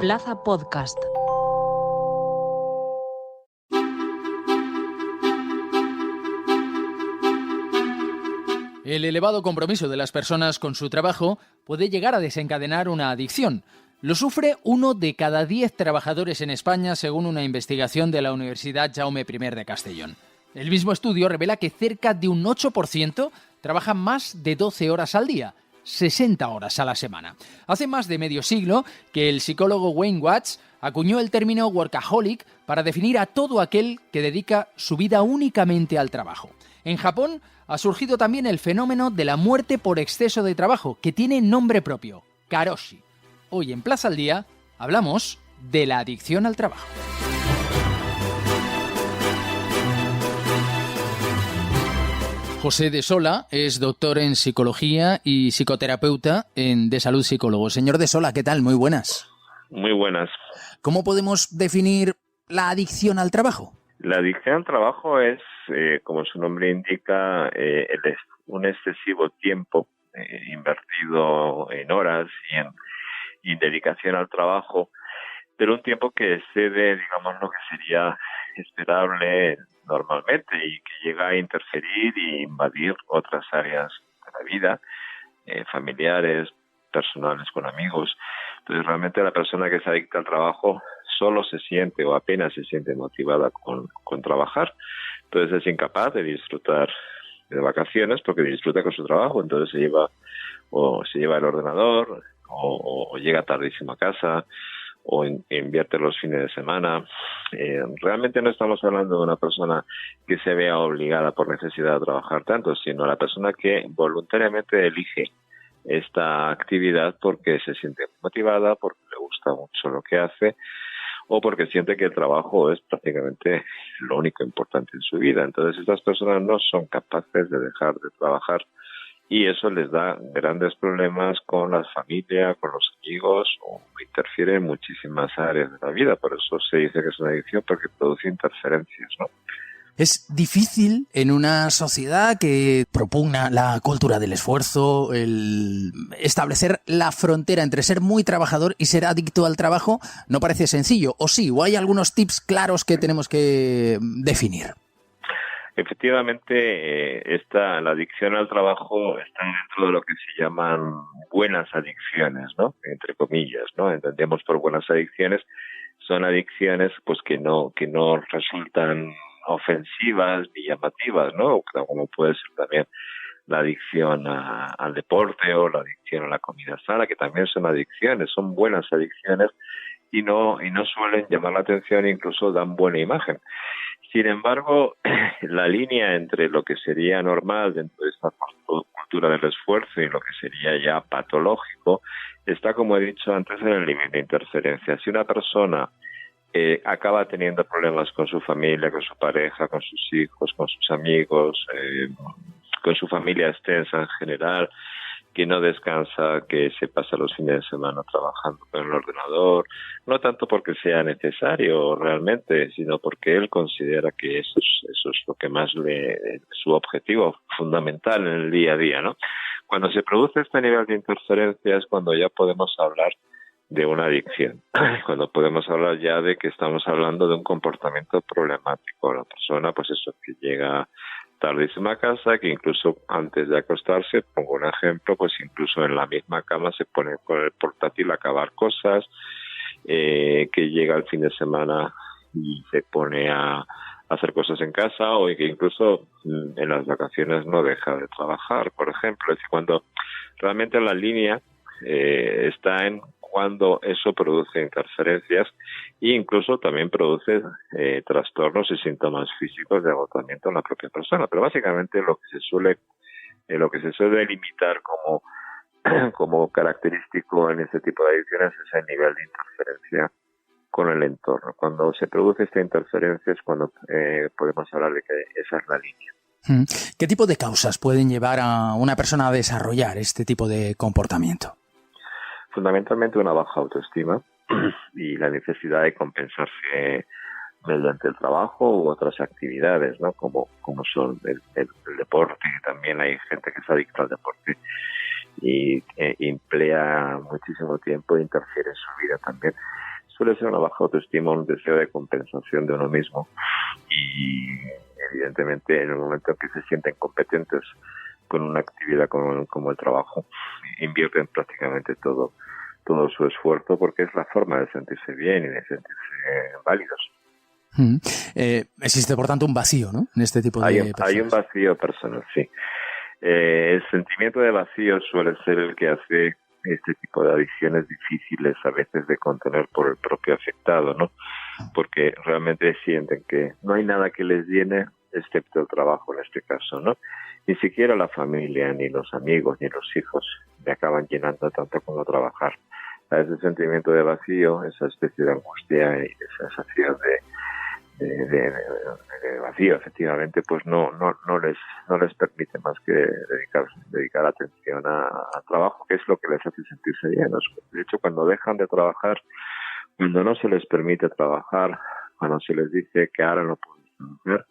Plaza Podcast. El elevado compromiso de las personas con su trabajo puede llegar a desencadenar una adicción. Lo sufre 1 de cada 10 trabajadores en España, según una investigación de la Universidad Jaume I de Castellón. El mismo estudio revela que cerca de un 8% trabajan más de 12 horas al día, 60 horas a la semana. Hace más de medio siglo que el psicólogo Wayne Watts acuñó el término workaholic para definir a todo aquel que dedica su vida únicamente al trabajo. En Japón ha surgido también el fenómeno de la muerte por exceso de trabajo, que tiene nombre propio, karoshi. Hoy en Plaza al Día hablamos de la adicción al trabajo. José de Sola es doctor en psicología y psicoterapeuta de Salud Psicólogo. Señor de Sola, ¿qué tal? Muy buenas. Muy buenas. ¿Cómo podemos definir la adicción al trabajo? La adicción al trabajo es, como su nombre indica, un excesivo tiempo invertido en horas y en dedicación al trabajo, pero un tiempo que excede, digamos, lo que sería esperable normalmente y que llega a interferir y invadir otras áreas de la vida, familiares, personales, con amigos. Entonces, realmente la persona que se adicta al trabajo solo se siente o apenas se siente motivada con trabajar. Entonces es incapaz de disfrutar de vacaciones porque disfruta con su trabajo. Entonces se lleva el ordenador o llega tardísimo a casa o invierte los fines de semana. Realmente no estamos hablando de una persona que se vea obligada por necesidad a trabajar tanto, sino la persona que voluntariamente elige esta actividad porque se siente motivada, porque le gusta mucho lo que hace o porque siente que el trabajo es prácticamente lo único importante en su vida. Entonces estas personas no son capaces de dejar de trabajar y eso les da grandes problemas con la familia, con los amigos, o interfiere en muchísimas áreas de la vida. Por eso se dice que es una adicción, porque produce interferencias, ¿no? Es difícil en una sociedad que propugna la cultura del esfuerzo, el establecer la frontera entre ser muy trabajador y ser adicto al trabajo. No parece sencillo, o sí, o hay algunos tips claros que tenemos que definir. Efectivamente, la adicción al trabajo está dentro de lo que se llaman buenas adicciones, ¿no? Entre comillas, ¿no? Entendemos por buenas adicciones, son adicciones pues que no resultan ofensivas ni llamativas, ¿no? Como puede ser también la adicción al deporte o la adicción a la comida sana, que también son adicciones, son buenas adicciones y no suelen llamar la atención, incluso dan buena imagen. Sin embargo, la línea entre lo que sería normal dentro de esta cultura del esfuerzo y lo que sería ya patológico está, como he dicho antes, en el nivel de interferencia. Si una persona acaba teniendo problemas con su familia, con su pareja, con sus hijos, con sus amigos, con su familia extensa en general, que no descansa, que se pasa los fines de semana trabajando con el ordenador, no tanto porque sea necesario realmente, sino porque él considera que eso es lo que más su objetivo fundamental en el día a día, ¿no? Cuando se produce este nivel de interferencia es cuando ya podemos hablar de una adicción, cuando podemos hablar ya de que estamos hablando de un comportamiento problemático. La persona, pues eso, que llega tardísima a casa, que incluso antes de acostarse, pongo un ejemplo, pues incluso en la misma cama se pone con el portátil a acabar cosas, que llega el fin de semana y se pone a hacer cosas en casa, o que incluso en las vacaciones no deja de trabajar, por ejemplo. Es decir, cuando realmente la línea está en cuando eso produce interferencias e incluso también produce trastornos y síntomas físicos de agotamiento en la propia persona. Pero básicamente lo que se suele delimitar como característico en este tipo de adicciones es el nivel de interferencia con el entorno. Cuando se produce esta interferencia es cuando podemos hablar de que esa es la línea. ¿Qué tipo de causas pueden llevar a una persona a desarrollar este tipo de comportamiento? Fundamentalmente una baja autoestima y la necesidad de compensarse mediante el trabajo u otras actividades, ¿no? Como son el deporte, que también hay gente que se adicta al deporte y emplea muchísimo tiempo e interfiere en su vida también. suele ser una baja autoestima, un deseo de compensación de uno mismo, y evidentemente en el momento en que se sienten competentes con una actividad como el trabajo, invierten prácticamente todo su esfuerzo, porque es la forma de sentirse bien y de sentirse válidos. Existe, por tanto, un vacío, ¿no?, en este tipo de personas. Hay un vacío personal, sí. El sentimiento de vacío suele ser el que hace este tipo de adicciones difíciles a veces de contener por el propio afectado, ¿no? Porque realmente sienten que no hay nada que les llene excepto el trabajo en este caso, ¿no? Ni siquiera la familia, ni los amigos, ni los hijos me acaban llenando tanto como trabajar. Ese sentimiento de vacío, esa especie de angustia y esa sensación de vacío, efectivamente, pues no les permite más que dedicar atención al trabajo, que es lo que les hace sentirse llenos. De hecho, cuando dejan de trabajar, cuando no se les permite trabajar, cuando se les dice que ahora no pueden trabajar,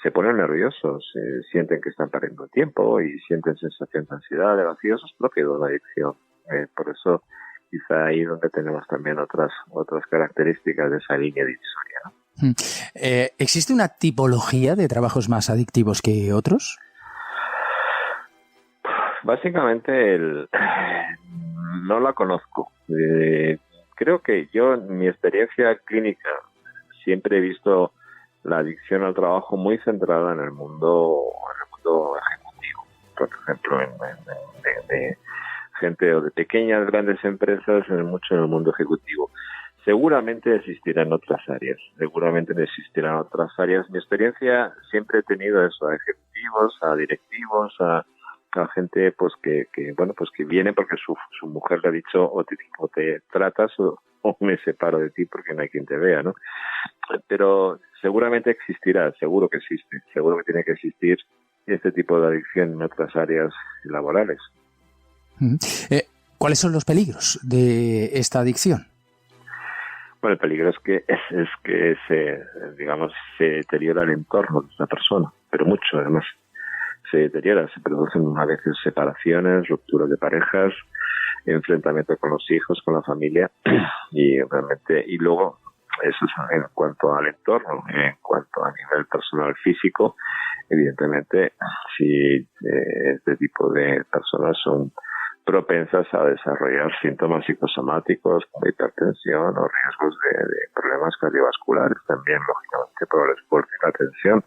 se ponen nerviosos, sienten que están perdiendo tiempo y sienten sensación de ansiedad, de vacío. Eso es propio de una adicción. Por eso quizá ahí donde tenemos también otras características de esa línea divisoria, ¿no? ¿Existe una tipología de trabajos más adictivos que otros? Básicamente no la conozco. Creo que yo en mi experiencia clínica siempre he visto la adicción al trabajo muy centrada en el mundo ejecutivo. Por ejemplo, de gente o de pequeñas, grandes empresas, mucho en el mundo ejecutivo. Seguramente existirán otras áreas. Mi experiencia siempre he tenido eso, a ejecutivos, a directivos, a gente pues que viene porque su mujer le ha dicho o te tratas o me separo de ti porque no hay quien te vea, ¿no? Pero seguramente existirá, seguro que existe, seguro que tiene que existir este tipo de adicción en otras áreas laborales. ¿Cuáles son los peligros de esta adicción? Bueno, el peligro es que se deteriora el entorno de esta persona, pero mucho además. Se deteriora, se producen a veces separaciones, rupturas de parejas, enfrentamiento con los hijos, con la familia, y luego eso es en cuanto al entorno. En cuanto a nivel personal físico, evidentemente si este tipo de personas son propensas a desarrollar síntomas psicosomáticos como hipertensión o riesgos de problemas cardiovasculares también, lógicamente, por el esfuerzo y la tensión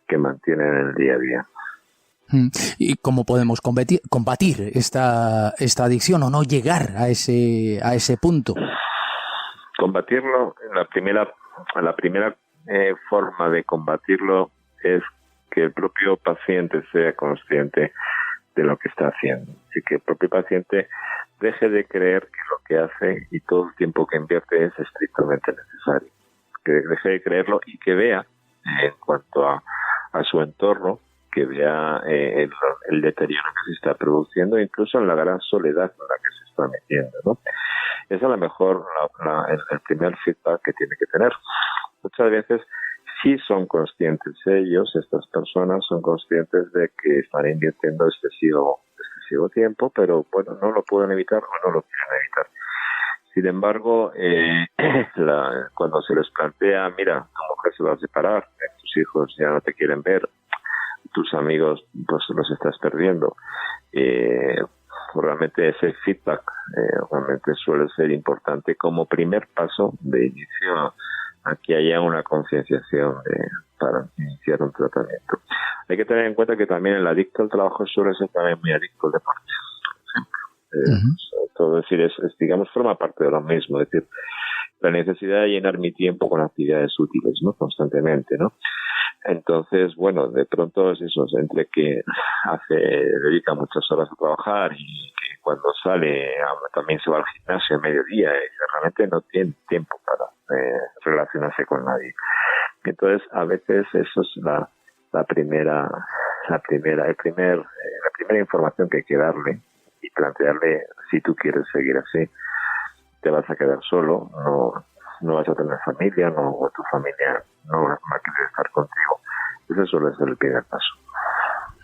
que mantienen en el día a día. ¿Y cómo podemos combatir esta adicción o no llegar a ese punto? Combatirlo, la primera forma de combatirlo es que el propio paciente sea consciente de lo que está haciendo. Así que el propio paciente deje de creer que lo que hace y todo el tiempo que invierte es estrictamente necesario. Que deje de creerlo y que vea, en cuanto a su entorno, que vea el deterioro que se está produciendo, incluso en la gran soledad en la que se está metiendo, ¿no? Esa es a lo mejor el primer feedback que tiene que tener. Muchas veces sí son conscientes estas personas son conscientes de que están invirtiendo excesivo tiempo, pero bueno, no lo pueden evitar o no lo quieren evitar. Sin embargo, cuando se les plantea, mira, tu mujer se va a separar, tus hijos ya no te quieren ver, tus amigos pues los estás perdiendo, realmente ese feedback realmente suele ser importante como primer paso de inicio a que haya una concienciación para iniciar un tratamiento. Hay que tener en cuenta que también el adicto al trabajo suele ser también muy adicto al deporte, por ejemplo. Todo decir, digamos, forma parte de lo mismo, es decir, la necesidad de llenar mi tiempo con actividades útiles, ¿no? Constantemente, ¿no? Entonces, bueno, de pronto es eso, entre que dedica muchas horas a trabajar y que cuando sale también se va al gimnasio a mediodía y realmente no tiene tiempo para relacionarse con nadie. Entonces, a veces eso es la primera información que hay que darle y plantearle: si tú quieres seguir así, te vas a quedar solo, no vas a tener familia, o tu familia no va a querer estar contigo. Ese suele ser el primer paso.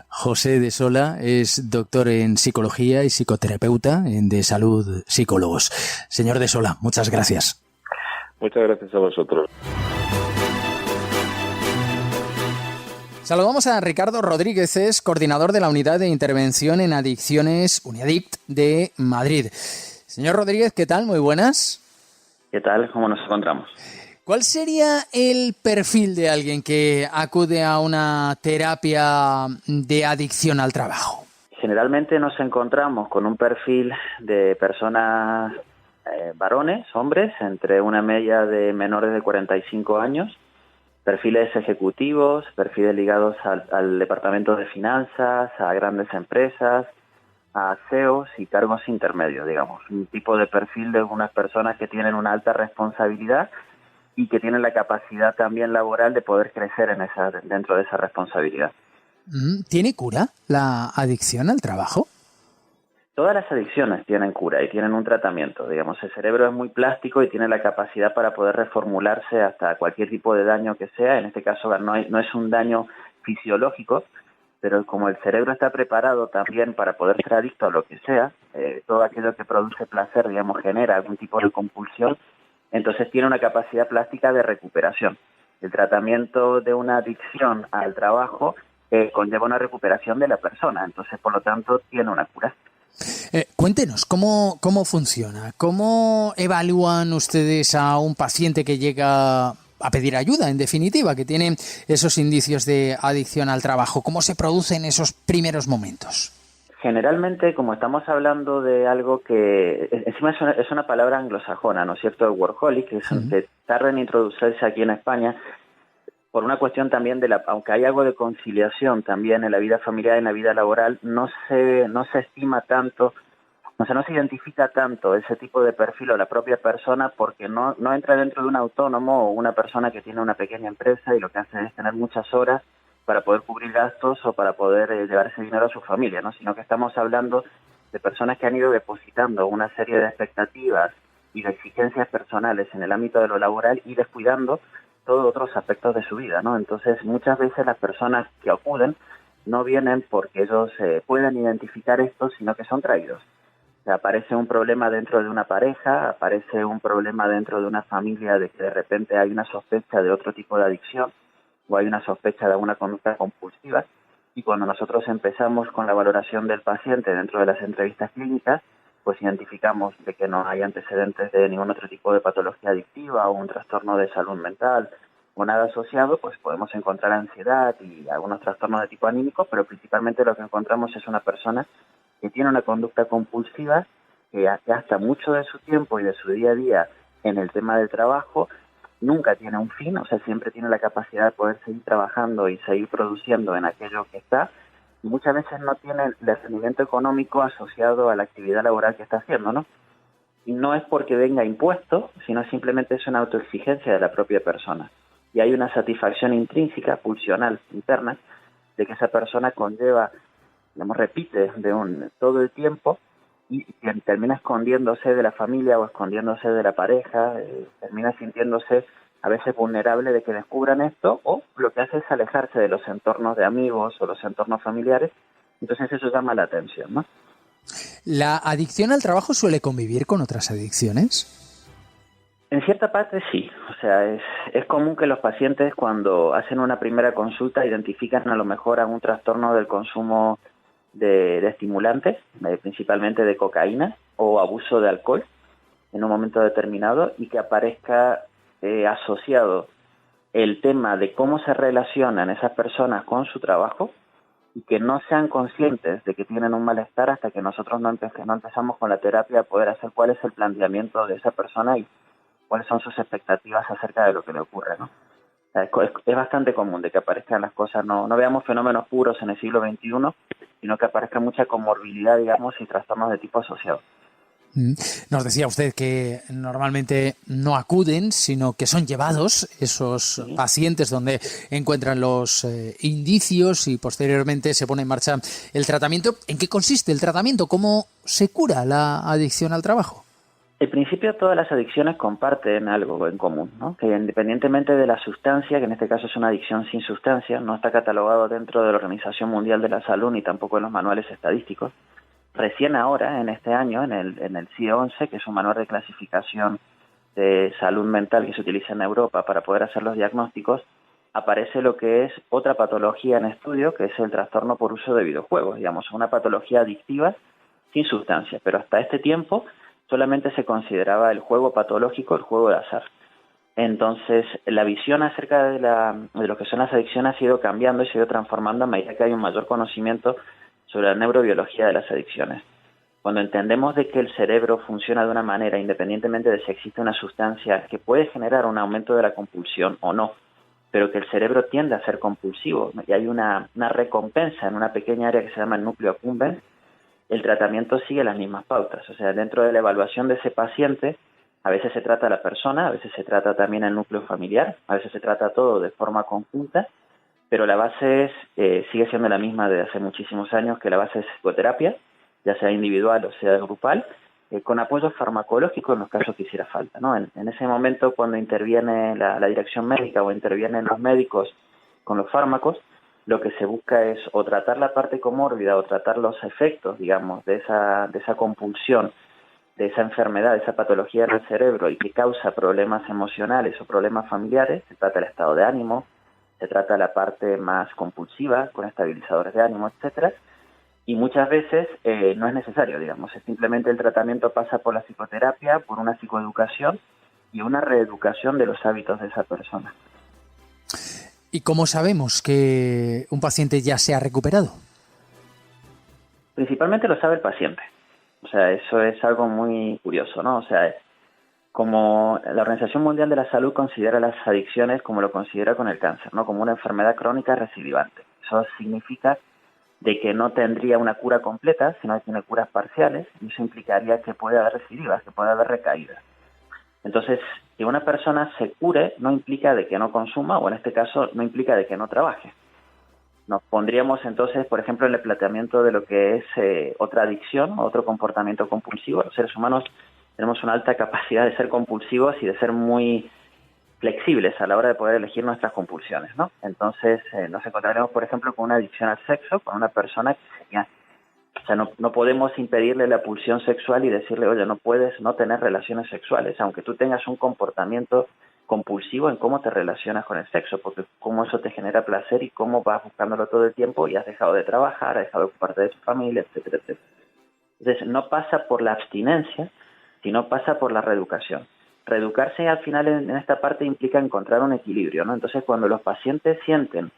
José de Sola es doctor en psicología y psicoterapeuta de Salud Psicólogos. Señor de Sola, muchas gracias. Muchas gracias a vosotros. Saludamos a Ricardo Rodríguez, es coordinador de la Unidad de Intervención en Adicciones UNIADICT de Madrid. Señor Rodríguez, ¿qué tal? Muy buenas. ¿Qué tal? ¿Cómo nos encontramos? ¿Cuál sería el perfil de alguien que acude a una terapia de adicción al trabajo? Generalmente nos encontramos con un perfil de personas varones, hombres, entre una media de menores de 45 años, perfiles ejecutivos, perfiles ligados al departamento de finanzas, a grandes empresas, a CEOs y cargos intermedios, digamos. Un tipo de perfil de unas personas que tienen una alta responsabilidad y que tienen la capacidad también laboral de poder crecer dentro de esa responsabilidad. ¿Tiene cura la adicción al trabajo? Todas las adicciones tienen cura y tienen un tratamiento. Digamos, el cerebro es muy plástico y tiene la capacidad para poder reformularse hasta cualquier tipo de daño que sea. En este caso no es un daño fisiológico, pero como el cerebro está preparado también para poder ser adicto a lo que sea, todo aquello que produce placer, digamos, genera algún tipo de compulsión, entonces tiene una capacidad plástica de recuperación. El tratamiento de una adicción al trabajo conlleva una recuperación de la persona, entonces por lo tanto tiene una cura. Cuéntenos, ¿cómo funciona? ¿Cómo evalúan ustedes a un paciente que llega a pedir ayuda, en definitiva, que tiene esos indicios de adicción al trabajo? ¿Cómo se producen esos primeros momentos? Generalmente, como estamos hablando de algo que encima es una palabra anglosajona, ¿no es cierto? El workaholic, que tarda en introducirse aquí en España, por una cuestión también aunque hay algo de conciliación también en la vida familiar y en la vida laboral, no se estima tanto, o sea, no se identifica tanto ese tipo de perfil o la propia persona porque no entra dentro de un autónomo o una persona que tiene una pequeña empresa y lo que hace es tener muchas horas para poder cubrir gastos o para poder llevarse dinero a su familia, ¿no? Sino que estamos hablando de personas que han ido depositando una serie de expectativas y de exigencias personales en el ámbito de lo laboral y descuidando todos otros aspectos de su vida, ¿no? Entonces, muchas veces las personas que acuden no vienen porque ellos puedan identificar esto, sino que son traídos. O sea, aparece un problema dentro de una pareja, aparece un problema dentro de una familia de que de repente hay una sospecha de otro tipo de adicción o hay una sospecha de alguna conducta compulsiva, y cuando nosotros empezamos con la valoración del paciente dentro de las entrevistas clínicas, pues identificamos de que no hay antecedentes de ningún otro tipo de patología adictiva o un trastorno de salud mental o nada asociado, pues podemos encontrar ansiedad y algunos trastornos de tipo anímico, pero principalmente lo que encontramos es una persona que tiene una conducta compulsiva, que gasta mucho de su tiempo y de su día a día en el tema del trabajo, nunca tiene un fin, o sea, siempre tiene la capacidad de poder seguir trabajando y seguir produciendo en aquello que está, y muchas veces no tiene el rendimiento económico asociado a la actividad laboral que está haciendo, ¿no? Y no es porque venga impuesto, sino simplemente es una autoexigencia de la propia persona. Y hay una satisfacción intrínseca, pulsional, interna, de que esa persona conlleva, digamos, repite todo el tiempo y termina escondiéndose de la familia o escondiéndose de la pareja, termina sintiéndose a veces vulnerable de que descubran esto, o lo que hace es alejarse de los entornos de amigos o los entornos familiares. Entonces eso llama la atención, ¿no? ¿La adicción al trabajo suele convivir con otras adicciones? En cierta parte sí, o sea, es común que los pacientes cuando hacen una primera consulta identifican a lo mejor algún trastorno del consumo de estimulantes, principalmente de cocaína o abuso de alcohol en un momento determinado, y que aparezca asociado el tema de cómo se relacionan esas personas con su trabajo y que no sean conscientes de que tienen un malestar hasta que nosotros no empezamos con la terapia a poder hacer cuál es el planteamiento de esa persona y cuáles son sus expectativas acerca de lo que le ocurre, ¿no? Es bastante común de que aparezcan las cosas, no veamos fenómenos puros en el siglo XXI, sino que aparezca mucha comorbilidad, digamos, y trastornos de tipo asociado. Nos decía usted que normalmente no acuden, sino que son llevados esos pacientes donde encuentran los indicios y posteriormente se pone en marcha el tratamiento. ¿En qué consiste el tratamiento? ¿Cómo se cura la adicción al trabajo? En principio todas las adicciones comparten algo en común, ¿no? Que independientemente de la sustancia, que en este caso es una adicción sin sustancia, no está catalogado dentro de la Organización Mundial de la Salud ni tampoco en los manuales estadísticos. Recién ahora, en este año, en el CIE-11, que es un manual de clasificación de salud mental que se utiliza en Europa para poder hacer los diagnósticos, aparece lo que es otra patología en estudio, que es el trastorno por uso de videojuegos, digamos, una patología adictiva sin sustancia, pero hasta este tiempo solamente se consideraba el juego patológico, el juego de azar. Entonces, la visión acerca de lo que son las adicciones ha ido cambiando y se ha ido transformando a medida que hay un mayor conocimiento sobre la neurobiología de las adicciones. Cuando entendemos de que el cerebro funciona de una manera, independientemente de si existe una sustancia que puede generar un aumento de la compulsión o no, pero que el cerebro tiende a ser compulsivo y hay una recompensa en una pequeña área que se llama el núcleo accumbens, el tratamiento sigue las mismas pautas. O sea, dentro de la evaluación de ese paciente, a veces se trata a la persona, a veces se trata también al núcleo familiar, a veces se trata todo de forma conjunta, pero la base sigue siendo la misma de hace muchísimos años, que la base es psicoterapia, ya sea individual o sea grupal, con apoyo farmacológico en los casos que hiciera falta, ¿no? En ese momento, cuando interviene la dirección médica o intervienen los médicos con los fármacos, lo que se busca es o tratar la parte comórbida o tratar los efectos, digamos, de esa compulsión, de esa enfermedad, de esa patología en el cerebro y que causa problemas emocionales o problemas familiares. Se trata el estado de ánimo, se trata la parte más compulsiva con estabilizadores de ánimo, etcétera. Y muchas veces no es necesario, digamos, es simplemente el tratamiento pasa por la psicoterapia, por una psicoeducación y una reeducación de los hábitos de esa persona. ¿Y cómo sabemos que un paciente ya se ha recuperado? Principalmente lo sabe el paciente. O sea, eso es algo muy curioso, ¿no? O sea, como la Organización Mundial de la Salud considera las adicciones como lo considera con el cáncer, ¿no? Como una enfermedad crónica recidivante. Eso significa de que no tendría una cura completa, sino que tiene curas parciales, y eso implicaría que puede haber recidivas, que puede haber recaídas. Entonces, que una persona se cure no implica de que no consuma, o en este caso no implica de que no trabaje. Nos pondríamos entonces, por ejemplo, en el planteamiento de lo que es otra adicción, otro comportamiento compulsivo. Los seres humanos tenemos una alta capacidad de ser compulsivos y de ser muy flexibles a la hora de poder elegir nuestras compulsiones, ¿no? Entonces, nos encontraremos, por ejemplo, con una adicción al sexo, con una persona que sería... O sea, no podemos impedirle la pulsión sexual y decirle, oye, no puedes no tener relaciones sexuales, aunque tú tengas un comportamiento compulsivo en cómo te relacionas con el sexo, porque cómo eso te genera placer y cómo vas buscándolo todo el tiempo y has dejado de trabajar, has dejado de ocuparte de tu familia, etcétera, etcétera. Entonces, no pasa por la abstinencia, sino pasa por la reeducación. Reeducarse al final en esta parte implica encontrar un equilibrio, ¿no? Entonces, cuando los pacientes sienten,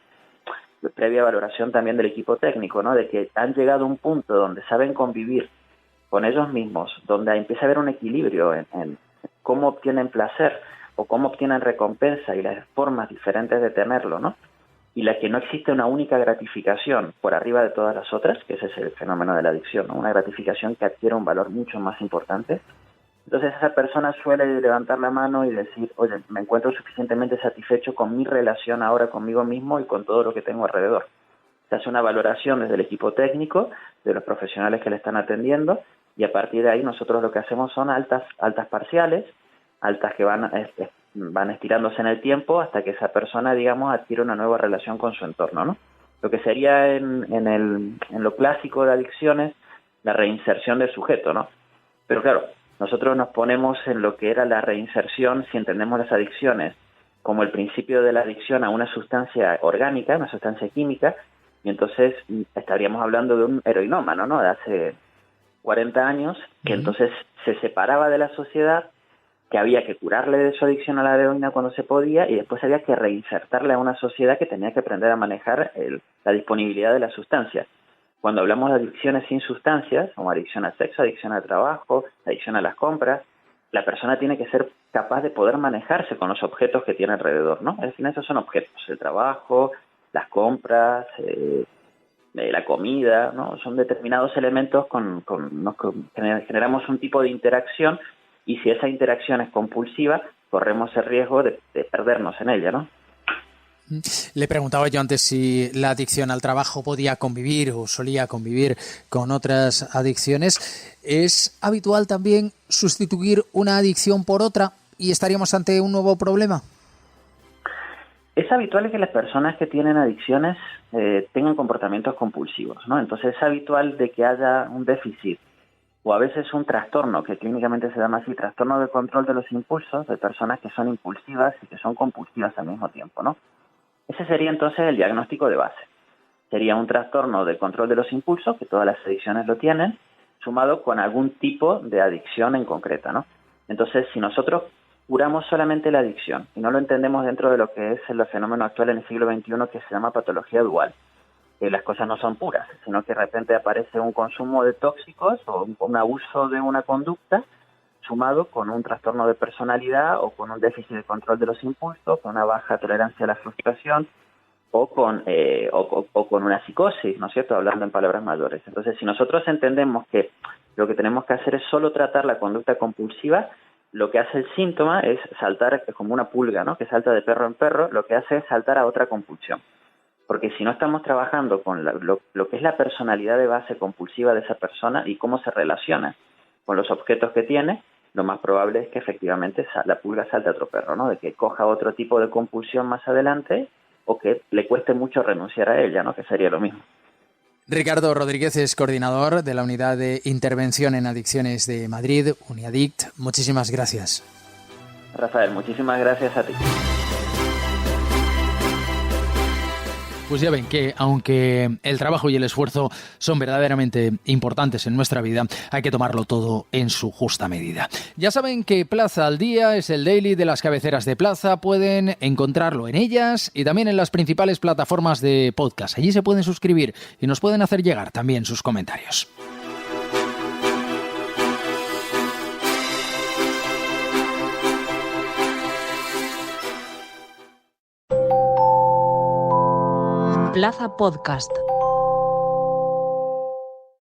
previa valoración también del equipo técnico, ¿no? De que han llegado a un punto donde saben convivir con ellos mismos, donde empieza a haber un equilibrio en cómo obtienen placer o cómo obtienen recompensa y las formas diferentes de tenerlo, ¿no? Y la que no existe una única gratificación por arriba de todas las otras, que ese es el fenómeno de la adicción, ¿no? Una gratificación que adquiere un valor mucho más importante. Entonces esa persona suele levantar la mano y decir, oye, me encuentro suficientemente satisfecho con mi relación ahora conmigo mismo y con todo lo que tengo alrededor. Se hace una valoración desde el equipo técnico, de los profesionales que le están atendiendo, y a partir de ahí nosotros lo que hacemos son altas parciales, altas que van estirándose en el tiempo hasta que esa persona, digamos, adquiere una nueva relación con su entorno, ¿no? Lo que sería en lo clásico de adicciones, la reinserción del sujeto, ¿no? Pero claro, nosotros nos ponemos en lo que era la reinserción, si entendemos las adicciones como el principio de la adicción a una sustancia orgánica, una sustancia química, y entonces estaríamos hablando de un heroinómano, ¿no? De hace 40 años, que entonces se separaba de la sociedad, que había que curarle de su adicción a la heroína cuando se podía, y después había que reinsertarle a una sociedad que tenía que aprender a manejar la disponibilidad de la sustancia. Cuando hablamos de adicciones sin sustancias, como adicción al sexo, adicción al trabajo, adicción a las compras, la persona tiene que ser capaz de poder manejarse con los objetos que tiene alrededor, ¿no? Es decir, esos son objetos, el trabajo, las compras, la comida, ¿no? Son determinados elementos con los que generamos un tipo de interacción, y si esa interacción es compulsiva, corremos el riesgo de perdernos en ella, ¿no? Le preguntaba yo antes si la adicción al trabajo podía convivir o solía convivir con otras adicciones. ¿Es habitual también sustituir una adicción por otra y estaríamos ante un nuevo problema? Es habitual que las personas que tienen adicciones tengan comportamientos compulsivos, ¿no? Entonces es habitual de que haya un déficit o a veces un trastorno, que clínicamente se llama así, trastorno de control de los impulsos de personas que son impulsivas y que son compulsivas al mismo tiempo, ¿no? Ese sería entonces el diagnóstico de base. Sería un trastorno de control de los impulsos, que todas las adicciones lo tienen, sumado con algún tipo de adicción en concreta, ¿no? Entonces, si nosotros curamos solamente la adicción y no lo entendemos dentro de lo que es el fenómeno actual en el siglo XXI que se llama patología dual, que las cosas no son puras, sino que de repente aparece un consumo de tóxicos o un abuso de una conducta sumado con un trastorno de personalidad o con un déficit de control de los impulsos, con una baja tolerancia a la frustración o con una psicosis, ¿no es cierto?, hablando en palabras mayores. Entonces, si nosotros entendemos que lo que tenemos que hacer es solo tratar la conducta compulsiva, lo que hace el síntoma es saltar, es como una pulga, ¿no?, que salta de perro en perro, lo que hace es saltar a otra compulsión. Porque si no estamos trabajando con lo que es la personalidad de base compulsiva de esa persona y cómo se relaciona con los objetos que tiene, lo más probable es que efectivamente la pulga salte a otro perro, ¿no?, de que coja otro tipo de compulsión más adelante o que le cueste mucho renunciar a ella, ¿no?, que sería lo mismo. Ricardo Rodríguez es coordinador de la Unidad de Intervención en Adicciones de Madrid, Uniadict. Muchísimas gracias. Rafael, muchísimas gracias a ti. Pues ya ven que, aunque el trabajo y el esfuerzo son verdaderamente importantes en nuestra vida, hay que tomarlo todo en su justa medida. Ya saben que Plaza al Día es el daily de las cabeceras de Plaza. Pueden encontrarlo en ellas y también en las principales plataformas de podcast. Allí se pueden suscribir y nos pueden hacer llegar también sus comentarios. Plaza Podcast.